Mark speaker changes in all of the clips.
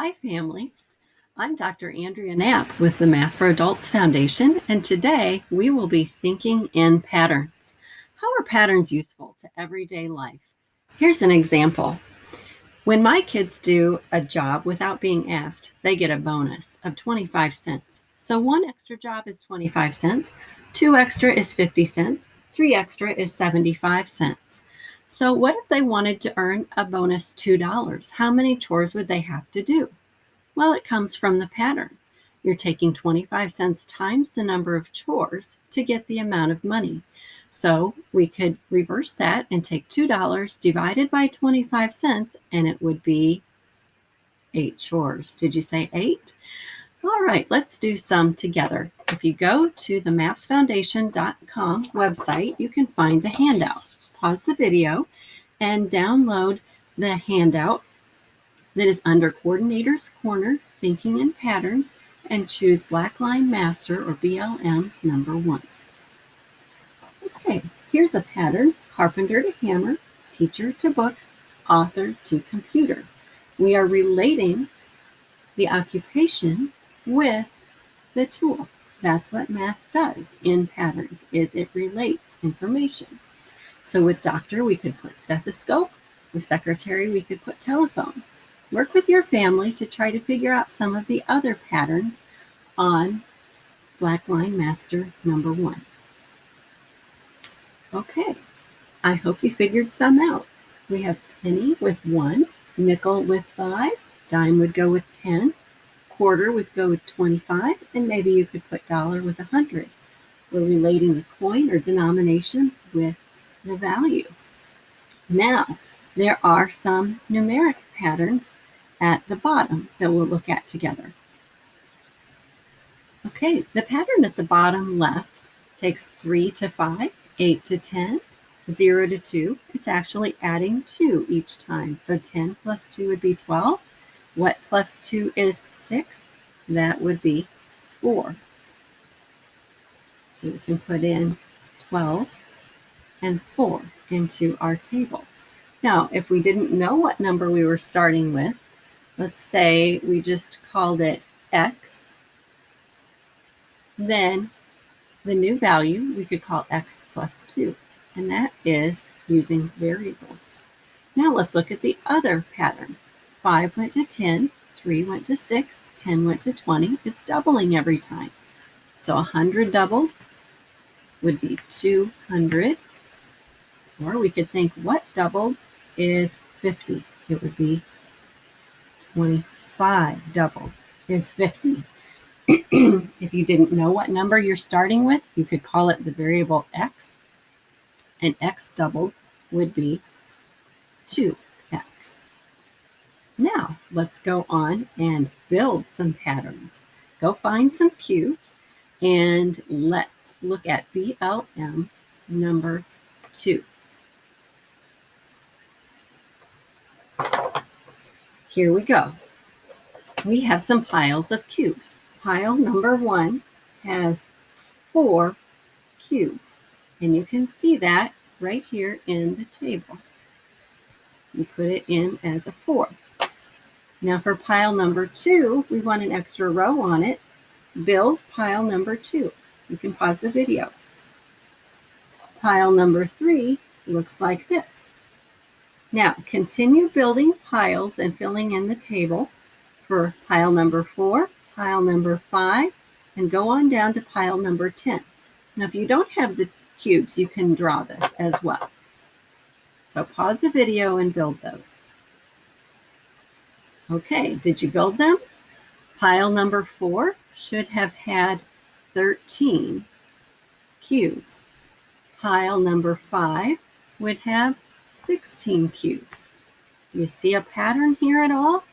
Speaker 1: Hi, families. I'm Dr. Andrea Knapp with the Math for Adults Foundation, and today we will be thinking in patterns. How are patterns useful to everyday life? Here's an example. When my kids do a job without being asked, they get a bonus of 25 cents. So one extra job is 25 cents, two extra is 50 cents, three extra is 75 cents. So what if they wanted to earn a bonus $2? How many chores would they have to do? Well, it comes from the pattern. You're taking 25 cents times the number of chores to get the amount of money. So we could reverse that and take $2 divided by 25 cents, and it would be 8 chores. Did you say 8? All right, let's do some together. If you go to the mapsfoundation.com website, you can find the handout. Pause the video and download the handout that is under Coordinator's Corner, Thinking in Patterns, and choose Black Line Master or BLM number 1. Okay, here's a pattern: carpenter to hammer, teacher to books, author to computer. We are relating the occupation with the tool. That's what math does in patterns, is it relates information. So with doctor, we could put stethoscope. With secretary, we could put telephone. Work with your family to try to figure out some of the other patterns on Black Line Master number 1. Okay, I hope you figured some out. We have penny with 1, nickel with 5, dime would go with 10, quarter would go with 25, and maybe you could put dollar with 100. We're relating the coin or denomination with the value. Now, there are some numeric patterns at the bottom that we'll look at together. Okay, the pattern at the bottom left takes 3 to 5, 8 to 10, 0 to 2. It's actually adding 2 each time. So 10 plus 2 would be 12. What plus 2 is 6? That would be 4. So we can put in 12 and 4 into our table. Now, if we didn't know what number we were starting with, let's say we just called it x, then the new value we could call x plus 2, and that is using variables. Now let's look at the other pattern. 5 went to 10, 3 went to 6, 10 went to 20. It's doubling every time. So 100 doubled would be 200. Or we could think what doubled is 50. It would be 25 doubled is 50. If you didn't know what number you're starting with, you could call it the variable x, and x doubled would be 2x. Now, let's go on and build some patterns. Go find some cubes, and let's look at BLM number 2. Here we go. We have some piles of cubes. Pile number 1 has 4 cubes, and you can see that right here in the table. You put it in as a 4. Now for pile number 2, we want an extra row on it. Build pile number 2. You can pause the video. Pile number 3 looks like this. Now continue building piles and filling in the table for pile number 4, pile number 5, and go on down to pile number 10. Now, if you don't have the cubes, you can draw this as well. So pause the video and build those. Okay, did you build them? Pile number 4 should have had 13 cubes. Pile number 5 would have 16 cubes. You see a pattern here at all?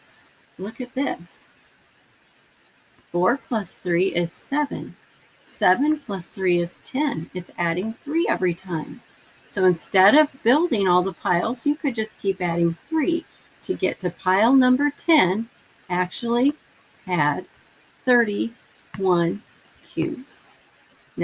Speaker 1: Look at this. 4 plus 3 is 7. 7 plus 3 is 10. It's adding 3 every time. So instead of building all the piles, you could just keep adding 3 to get to pile number 10, actually had 31 cubes.